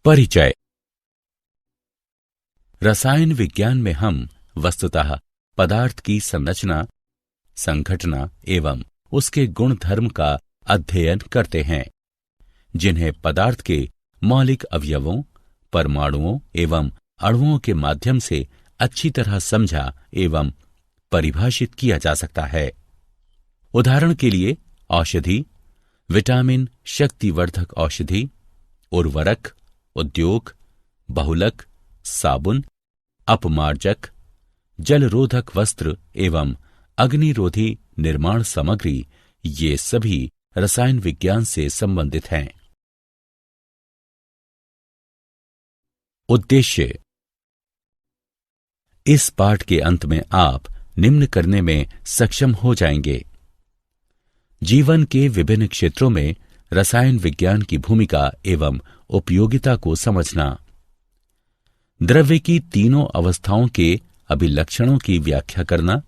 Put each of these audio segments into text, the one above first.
परिचय। रसायन विज्ञान में हम वस्तुतः पदार्थ की संरचना, संघटना एवं उसके गुण धर्म का अध्ययन करते हैं, जिन्हें पदार्थ के मौलिक अवयवों, परमाणुओं एवं अणुओं के माध्यम से अच्छी तरह समझा एवं परिभाषित किया जा सकता है। उदाहरण के लिए औषधि, विटामिन, शक्तिवर्धक औषधि, उर्वरक, उद्योग, बहुलक, साबुन, अपमार्जक, जलरोधक वस्त्र एवं अग्निरोधी निर्माण सामग्री, ये सभी रसायन विज्ञान से संबंधित हैं। उद्देश्य। इस पाठ के अंत में आप निम्न करने में सक्षम हो जाएंगे: जीवन के विभिन्न क्षेत्रों में रसायन विज्ञान की भूमिका एवं उपयोगिता को समझना, द्रव्य की तीनों अवस्थाओं के अभिलक्षणों की व्याख्या करना,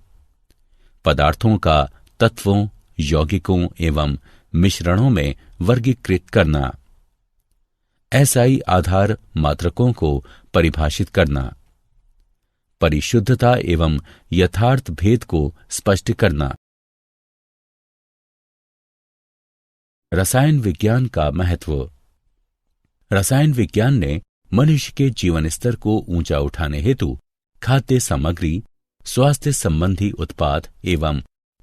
पदार्थों का तत्वों, यौगिकों एवं मिश्रणों में वर्गीकृत करना, एसआई आधार मात्रकों को परिभाषित करना, परिशुद्धता एवं यथार्थ भेद को स्पष्ट करना। रसायन विज्ञान का महत्व। रसायन विज्ञान ने मनुष्य के जीवन स्तर को ऊंचा उठाने हेतु खाद्य सामग्री, स्वास्थ्य संबंधी उत्पाद एवं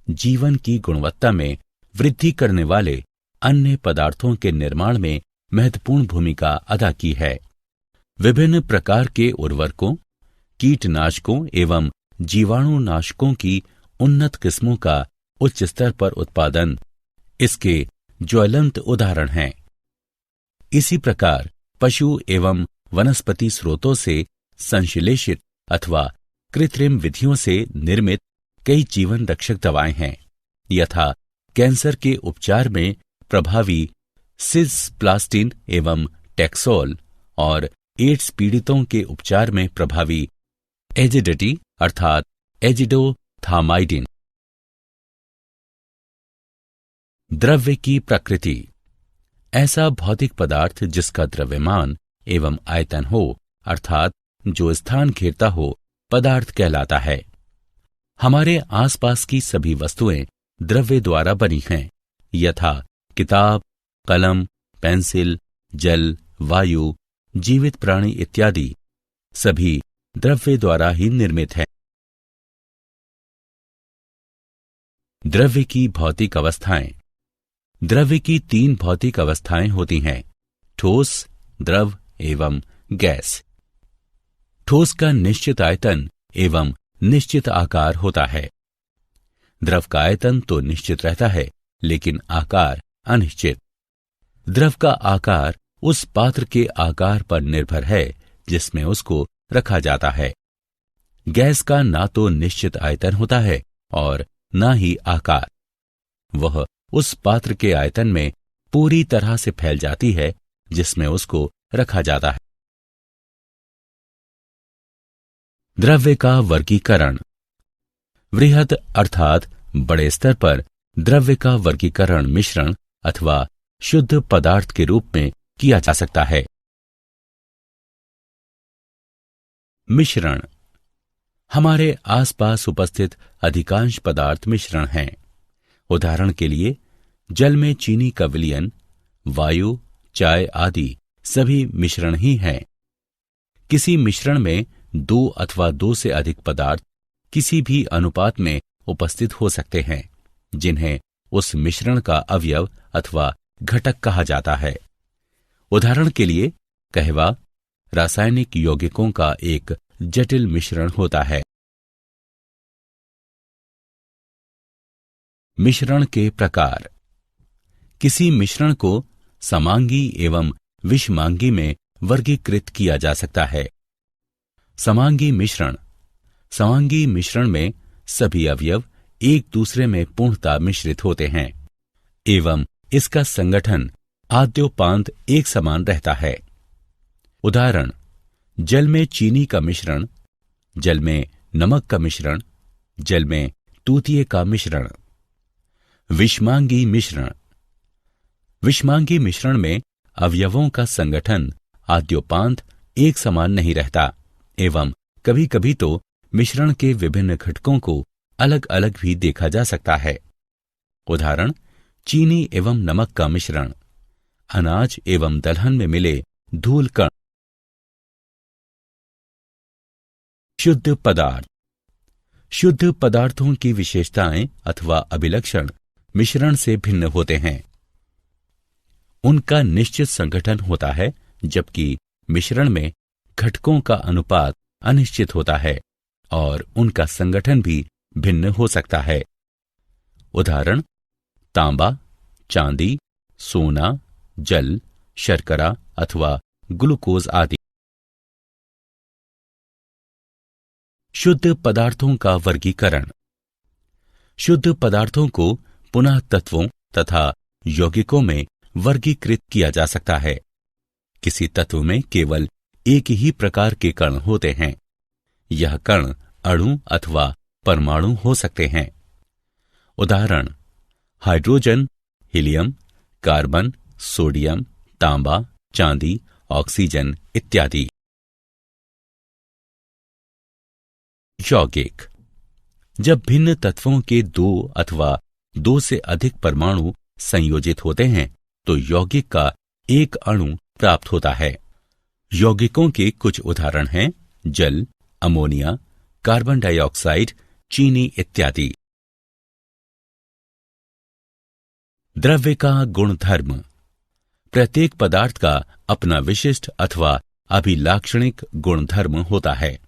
जीवन की गुणवत्ता में वृद्धि करने वाले अन्य पदार्थों के निर्माण में महत्वपूर्ण भूमिका अदा की है। विभिन्न प्रकार के उर्वरकों, कीटनाशकों एवं जीवाणुनाशकों की उन्नत किस्मों का उच्च स्तर पर उत्पादन इसके ज्वलंत उदाहरण हैं। इसी प्रकार पशु एवं वनस्पति स्रोतों से संश्लेषित अथवा कृत्रिम विधियों से निर्मित कई जीवन रक्षक दवाएं हैं, यथा कैंसर के उपचार में प्रभावी सिस्प्लास्टिन एवं टैक्सोल और एड्स पीड़ितों के उपचार में प्रभावी एजिडिटी अर्थात एजिडोथामाइडिन। द्रव्य की प्रकृति। ऐसा भौतिक पदार्थ जिसका द्रव्यमान एवं आयतन हो, अर्थात जो स्थान घेरता हो, पदार्थ कहलाता है। हमारे आसपास की सभी वस्तुएं द्रव्य द्वारा बनी हैं, यथा किताब, कलम, पेंसिल, जल, वायु, जीवित प्राणी इत्यादि सभी द्रव्य द्वारा ही निर्मित हैं। द्रव्य की भौतिक अवस्थाएं। द्रव्य की तीन भौतिक अवस्थाएं होती हैं: ठोस, द्रव एवं गैस। ठोस का निश्चित आयतन एवं निश्चित आकार होता है। द्रव का आयतन तो निश्चित रहता है, लेकिन आकार अनिश्चित। द्रव का आकार उस पात्र के आकार पर निर्भर है जिसमें उसको रखा जाता है। गैस का ना तो निश्चित आयतन होता है और ना ही आकार। वह उस पात्र के आयतन में पूरी तरह से फैल जाती है जिसमें उसको रखा जाता है। द्रव्य का वर्गीकरण। वृहद अर्थात बड़े स्तर पर द्रव्य का वर्गीकरण मिश्रण अथवा शुद्ध पदार्थ के रूप में किया जा सकता है। मिश्रण। हमारे आसपास उपस्थित अधिकांश पदार्थ मिश्रण हैं। उदाहरण के लिए जल में चीनी का विलयन, वायु, चाय आदि सभी मिश्रण ही हैं। किसी मिश्रण में दो अथवा दो से अधिक पदार्थ किसी भी अनुपात में उपस्थित हो सकते हैं, जिन्हें उस मिश्रण का अवयव अथवा घटक कहा जाता है। उदाहरण के लिए कहवा रासायनिक यौगिकों का एक जटिल मिश्रण होता है। मिश्रण के प्रकार। किसी मिश्रण को समांगी एवं विषमांगी में वर्गीकृत किया जा सकता है। समांगी मिश्रण में सभी अवयव एक दूसरे में पूर्णतः मिश्रित होते हैं एवं इसका संगठन आद्योपांत एक समान रहता है। उदाहरण: जल में चीनी का मिश्रण, जल में नमक का मिश्रण, जल में तूतिए का मिश्रण। विषमांगी मिश्रण में अवयवों का संगठन आद्योपांत एक समान नहीं रहता एवं कभी कभी तो मिश्रण के विभिन्न घटकों को अलग अलग भी देखा जा सकता है। उदाहरण, चीनी एवं नमक का मिश्रण, अनाज एवं दलहन में मिले धूल कण। शुद्ध पदार्थ। शुद्ध पदार्थों की विशेषताएं अथवा अभिलक्षण मिश्रण से भिन्न होते हैं। उनका निश्चित संगठन होता है, जबकि मिश्रण में घटकों का अनुपात अनिश्चित होता है और उनका संगठन भी भिन्न हो सकता है। उदाहरण, तांबा, चांदी, सोना, जल, शर्करा अथवा ग्लूकोज आदि। शुद्ध पदार्थों का वर्गीकरण। शुद्ध पदार्थों को पुनः तत्वों तथा यौगिकों में वर्गीकृत किया जा सकता है। किसी तत्व में केवल एक ही प्रकार के कण होते हैं। यह कण अणु अथवा परमाणु हो सकते हैं। उदाहरण, हाइड्रोजन, हीलियम, कार्बन, सोडियम, तांबा, चांदी, ऑक्सीजन इत्यादि। यौगिक। जब भिन्न तत्वों के दो अथवा दो से अधिक परमाणु संयोजित होते हैं तो यौगिक का एक अणु प्राप्त होता है। यौगिकों के कुछ उदाहरण हैं जल, अमोनिया, कार्बन डाइऑक्साइड, चीनी इत्यादि। द्रव्य का गुणधर्म। प्रत्येक पदार्थ का अपना विशिष्ट अथवा अभिलाक्षणिक गुणधर्म होता है।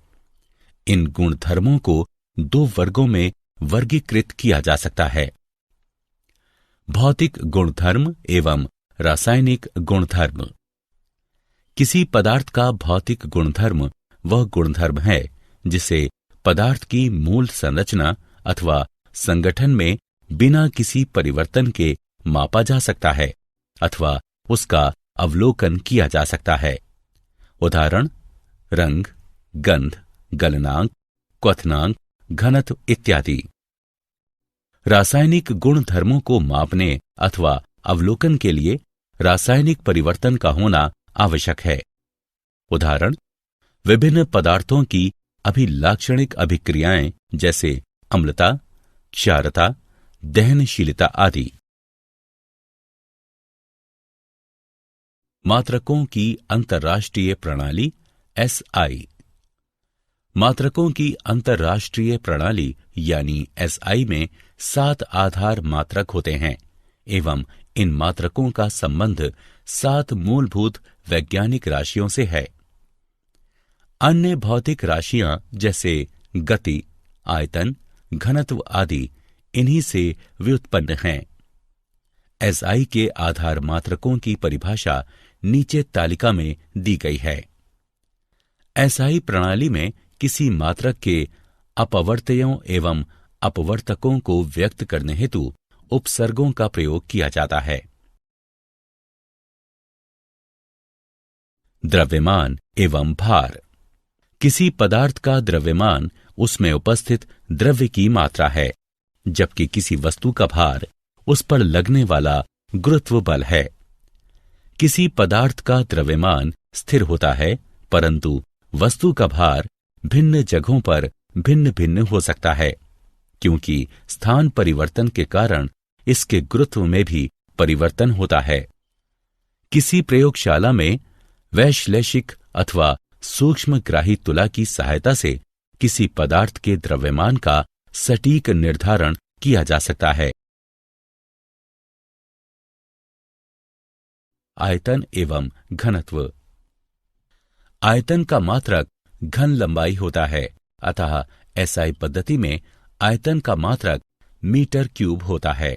इन गुणधर्मों को दो वर्गों में वर्गीकृत किया जा सकता है, भौतिक गुणधर्म एवं रासायनिक गुणधर्म। किसी पदार्थ का भौतिक गुणधर्म वह गुणधर्म है जिसे पदार्थ की मूल संरचना अथवा संगठन में बिना किसी परिवर्तन के मापा जा सकता है अथवा उसका अवलोकन किया जा सकता है। उदाहरण, रंग, गंध, गलनांक, क्वथनांक, घनत्व इत्यादि। रासायनिक गुणधर्मों को मापने अथवा अवलोकन के लिए रासायनिक परिवर्तन का होना आवश्यक है। उदाहरण, विभिन्न पदार्थों की अभिलाक्षणिक अभिक्रियाएं जैसे अम्लता, क्षारता, दहनशीलता आदि। मात्रकों की अंतर्राष्ट्रीय प्रणाली एसआई। मात्रकों की अंतर्राष्ट्रीय प्रणाली यानी एसआई में 7 आधार मात्रक होते हैं एवं इन मात्रकों का संबंध 7 मूलभूत वैज्ञानिक राशियों से है। अन्य भौतिक राशियां जैसे गति, आयतन, घनत्व आदि इन्हीं से व्युत्पन्न हैं। एसआई के आधार मात्रकों की परिभाषा नीचे तालिका में दी गई है। एसआई प्रणाली में किसी मात्रक के अपवर्तयों एवं अपवर्तकों को व्यक्त करने हेतु उपसर्गों का प्रयोग किया जाता है। द्रव्यमान एवं भार। किसी पदार्थ का द्रव्यमान उसमें उपस्थित द्रव्य की मात्रा है, जबकि किसी वस्तु का भार उस पर लगने वाला गुरुत्व बल है। किसी पदार्थ का द्रव्यमान स्थिर होता है, परंतु वस्तु का भार भिन्न जगहों पर भिन्न भिन्न हो सकता है, क्योंकि स्थान परिवर्तन के कारण इसके गुरुत्व में भी परिवर्तन होता है। किसी प्रयोगशाला में वैश्लेषिक अथवा सूक्ष्मग्राही तुला की सहायता से किसी पदार्थ के द्रव्यमान का सटीक निर्धारण किया जा सकता है। आयतन एवं घनत्व। आयतन का मात्रक घन लंबाई होता है, अतः एसआई पद्धति में आयतन का मात्रक मीटर क्यूब होता है।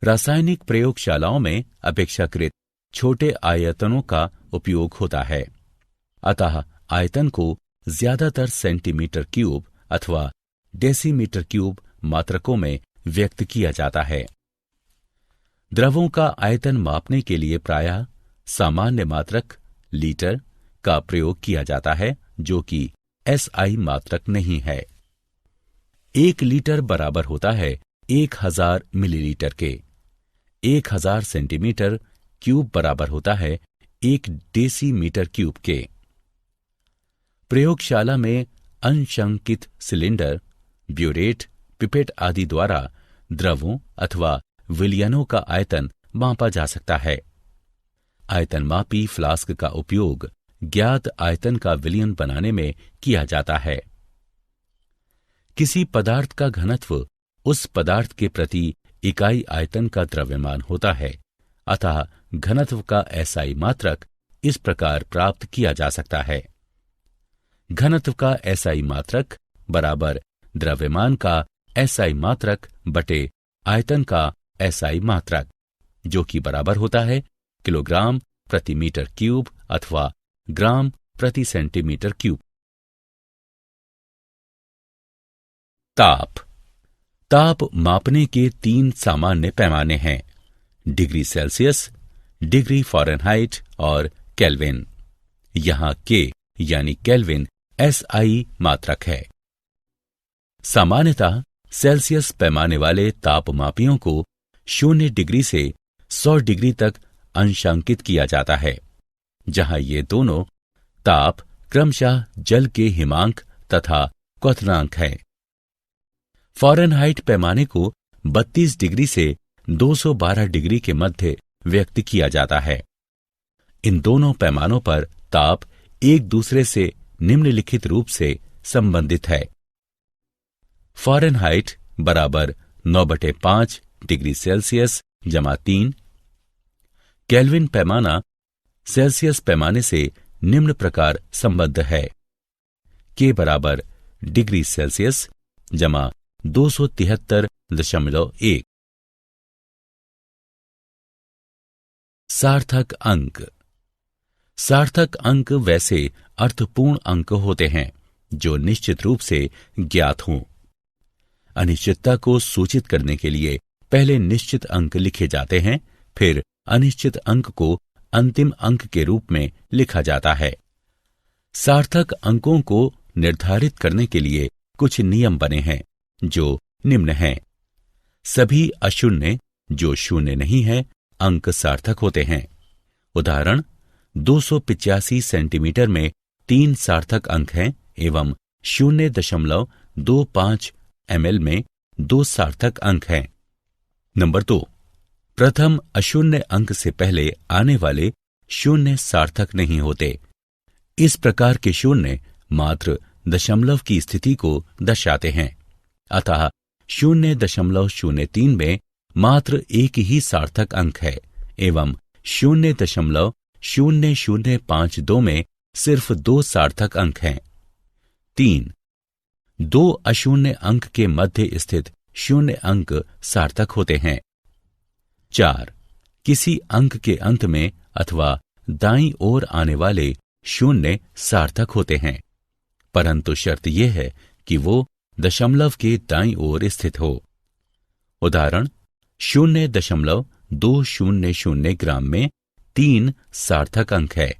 रासायनिक प्रयोगशालाओं में अपेक्षाकृत छोटे आयतनों का उपयोग होता है, अतः आयतन को ज्यादातर सेंटीमीटर क्यूब अथवा डेसीमीटर क्यूब मात्रकों में व्यक्त किया जाता है। द्रवों का आयतन मापने के लिए प्रायः सामान्य मात्रक लीटर का प्रयोग किया जाता है, जो कि एसआई मात्रक नहीं है। 1 लीटर बराबर होता है 1000 मिलीलीटर के। 1000 सेंटीमीटर क्यूब बराबर होता है 1 डेसीमीटर क्यूब के। प्रयोगशाला में अंशांकित सिलेंडर, ब्यूरेट, पिपेट आदि द्वारा द्रवों अथवा विलयनों का आयतन मापा जा सकता है। आयतनमापी फ्लास्क का उपयोग ज्ञात आयतन का विलयन बनाने में किया जाता है। किसी पदार्थ का घनत्व उस पदार्थ के प्रति इकाई आयतन का द्रव्यमान होता है, अतः घनत्व का एसआई मात्रक इस प्रकार प्राप्त किया जा सकता है। घनत्व का एसआई मात्रक बराबर द्रव्यमान का एसआई मात्रक बटे आयतन का एसआई मात्रक, जो कि बराबर होता है किलोग्राम प्रति मीटर क्यूब अथवा ग्राम प्रति सेंटीमीटर क्यूब। ताप। ताप मापने के 3 सामान्य पैमाने हैं: डिग्री सेल्सियस, डिग्री फ़ारेनहाइट और केल्विन। यहां के यानी केल्विन एसआई मात्रक है। सामान्यतः सेल्सियस पैमाने वाले तापमापियों को 0 डिग्री से 100 डिग्री तक अंशांकित किया जाता है, जहां ये दोनों ताप क्रमशः जल के हिमांक तथा क्वथनांक है। फ़ारेनहाइट पैमाने को 32 डिग्री से 212 डिग्री के मध्य व्यक्त किया जाता है। इन दोनों पैमानों पर ताप एक दूसरे से निम्नलिखित रूप से संबंधित है: फ़ारेनहाइट बराबर 9/5 डिग्री सेल्सियस जमा 3। केल्विन पैमाना सेल्सियस पैमाने से निम्न प्रकार संबद्ध है: के बराबर डिग्री सेल्सियस जमा 273.1। सार्थक अंक। सार्थक अंक वैसे अर्थपूर्ण अंक होते हैं जो निश्चित रूप से ज्ञात हों। अनिश्चितता को सूचित करने के लिए पहले निश्चित अंक लिखे जाते हैं, फिर अनिश्चित अंक को अंतिम अंक के रूप में लिखा जाता है। सार्थक अंकों को निर्धारित करने के लिए कुछ नियम बने हैं जो निम्न हैं। सभी अशून्य जो शून्य नहीं है अंक सार्थक होते हैं। उदाहरण 285 सेंटीमीटर में 3 सार्थक अंक हैं एवं 0.25 ml में 2 सार्थक अंक हैं। नंबर 2, प्रथम अशून्य अंक से पहले आने वाले शून्य सार्थक नहीं होते। इस प्रकार के शून्य मात्र दशमलव की स्थिति को दर्शाते हैं, अतः 0.03 में मात्र एक ही सार्थक अंक है एवं 0.0052 में सिर्फ 2 सार्थक अंक हैं। 3, 2 अशून्य अंक के मध्य स्थित शून्य अंक सार्थक होते हैं। 4, किसी अंक के अंत में अथवा दाईं ओर आने वाले शून्य सार्थक होते हैं, परंतु शर्त यह है कि वो दशमलव के दाईं ओर स्थित हो। उदाहरण 0.200 ग्राम में 3 सार्थक अंक है,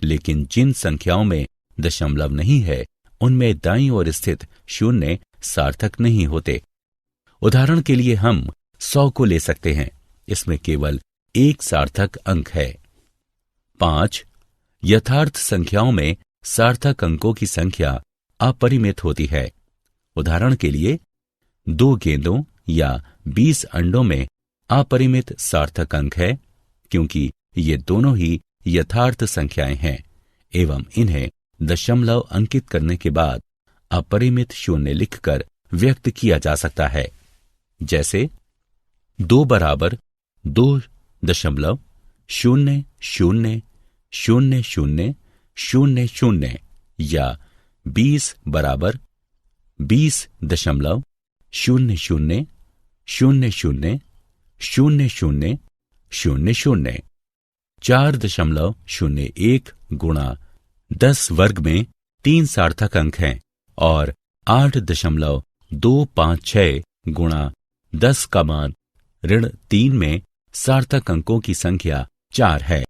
लेकिन जिन संख्याओं में दशमलव नहीं है उनमें दाईं ओर स्थित शून्य सार्थक नहीं होते। उदाहरण के लिए हम 100 को ले सकते हैं, इसमें केवल 1 सार्थक अंक है। 5, यथार्थ संख्याओं में सार्थक अंकों की संख्या अपरिमित होती है। उदाहरण के लिए 2 गेंदों या 20 अंडों में अपरिमित सार्थक अंक है, क्योंकि ये दोनों ही यथार्थ संख्याएं हैं एवं इन्हें दशमलव अंकित करने के बाद अपरिमित शून्य लिखकर व्यक्त किया जा सकता है, जैसे 2 बराबर 2.000000 या 20 बराबर 20.00000000। 4.01 गुणा 10 वर्ग में 3 सार्थक अंक हैं और 8.256 गुणा 10 का मान -3 में सार्थक अंकों की संख्या 4 है।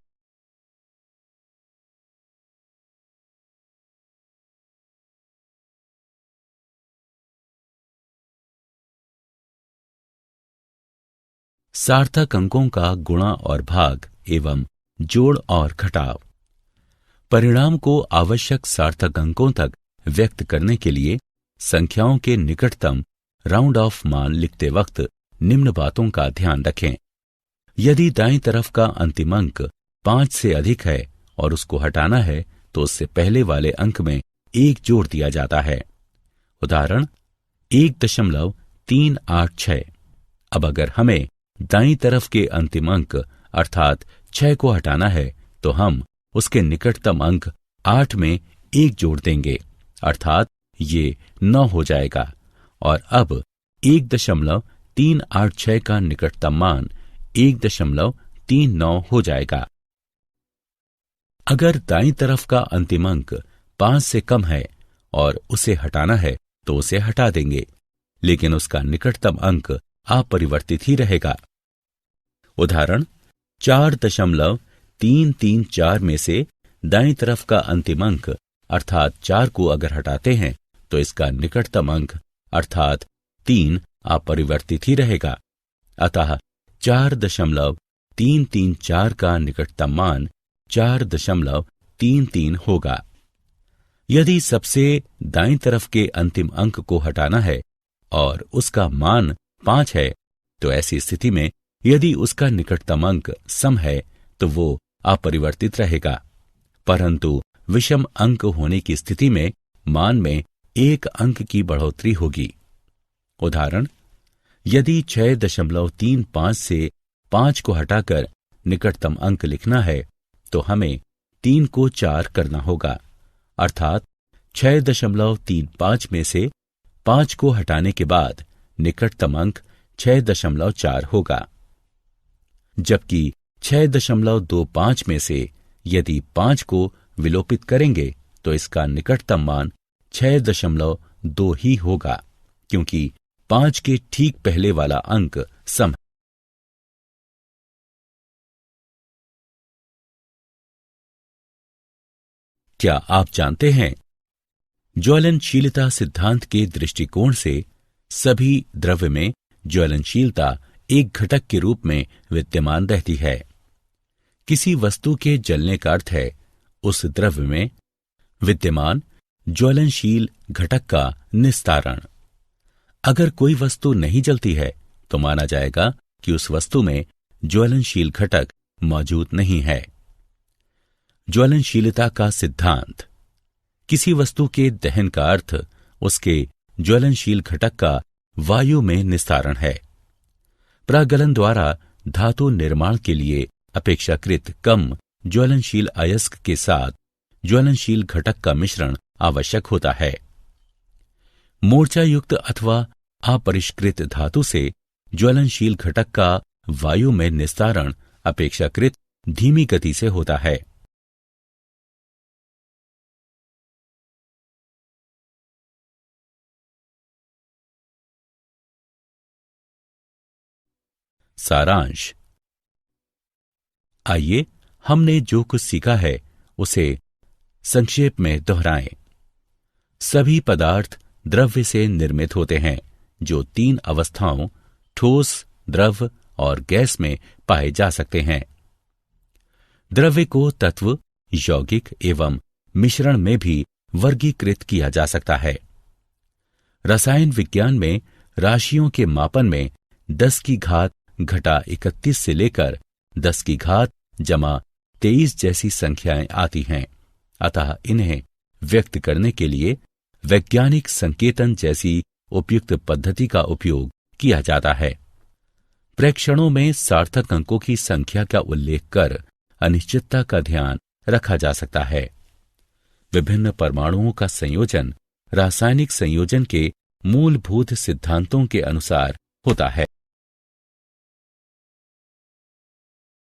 सार्थक अंकों का गुणा और भाग एवं जोड़ और घटाव। परिणाम को आवश्यक सार्थक अंकों तक व्यक्त करने के लिए संख्याओं के निकटतम राउंड ऑफ मान लिखते वक्त निम्न बातों का ध्यान रखें। यदि दाईं तरफ का अंतिम अंक 5 से अधिक है और उसको हटाना है तो उससे पहले वाले अंक में 1 जोड़ दिया जाता है। उदाहरण 1.386। अब अगर हमें दाईं तरफ के अंतिम अंक अर्थात 6 को हटाना है तो हम उसके निकटतम अंक 8 में 1 जोड़ देंगे अर्थात ये 9 हो जाएगा और अब 1.386 का निकटतम मान 1.39 हो जाएगा। अगर दाईं तरफ का अंतिम अंक 5 से कम है और उसे हटाना है तो उसे हटा देंगे, लेकिन उसका निकटतम अंक अपरिवर्तित ही रहेगा। उदाहरण 4.334 में से दाईं तरफ का अंतिम अंक अर्थात 4 को अगर हटाते हैं तो इसका निकटतम अंक अर्थात 3 अपरिवर्तित ही रहेगा। अतः 4.334 का निकटतम मान 4.33 होगा। यदि सबसे दाईं तरफ के अंतिम अंक को हटाना है और उसका मान 5 है तो ऐसी स्थिति में यदि उसका निकटतम अंक सम है तो वो अपरिवर्तित रहेगा, परंतु विषम अंक होने की स्थिति में मान में 1 अंक की बढ़ोतरी होगी। उदाहरण यदि 6.35 से 5 को हटाकर निकटतम अंक लिखना है तो हमें 3 को 4 करना होगा अर्थात 6.35 में से 5 को हटाने के बाद निकटतम अंक 6.4 होगा। जबकि 6.25 में से यदि 5 को विलोपित करेंगे तो इसका निकटतम मान 6.2 ही होगा, क्योंकि 5 के ठीक पहले वाला अंक सम है। क्या आप जानते हैं ज्वलनशीलता सिद्धांत के दृष्टिकोण से सभी द्रव्य में ज्वलनशीलता एक घटक के रूप में विद्यमान रहती है। किसी वस्तु के जलने का अर्थ है उस द्रव्य में विद्यमान ज्वलनशील घटक का निस्तारण। अगर कोई वस्तु नहीं जलती है तो माना जाएगा कि उस वस्तु में ज्वलनशील घटक मौजूद नहीं है। ज्वलनशीलता का सिद्धांत। किसी वस्तु के दहन का अर्थ उसके ज्वलनशील घटक का वायु में निस्तारण है। प्रागलन द्वारा धातु निर्माण के लिए अपेक्षाकृत कम ज्वलनशील अयस्क के साथ ज्वलनशील घटक का मिश्रण आवश्यक होता है। मूर्छायुक्त अथवा अपरिष्कृत धातु से ज्वलनशील घटक का वायु में निस्तारण अपेक्षाकृत धीमी गति से होता है। सारांश। आइए हमने जो कुछ सीखा है उसे संक्षेप में दोहराएं। सभी पदार्थ द्रव्य से निर्मित होते हैं जो 3 अवस्थाओं ठोस, द्रव और गैस में पाए जा सकते हैं। द्रव्य को तत्व, यौगिक एवं मिश्रण में भी वर्गीकृत किया जा सकता है। रसायन विज्ञान में राशियों के मापन में 10 की घात घटा 31 से लेकर 10 की घात जमा 23 जैसी संख्याएं आती हैं। अतः इन्हें व्यक्त करने के लिए वैज्ञानिक संकेतन जैसी उपयुक्त पद्धति का उपयोग किया जाता है। प्रेक्षणों में सार्थक अंकों की संख्या का उल्लेख कर अनिश्चितता का ध्यान रखा जा सकता है। विभिन्न परमाणुओं का संयोजन रासायनिक संयोजन के मूलभूत सिद्धांतों के अनुसार होता है।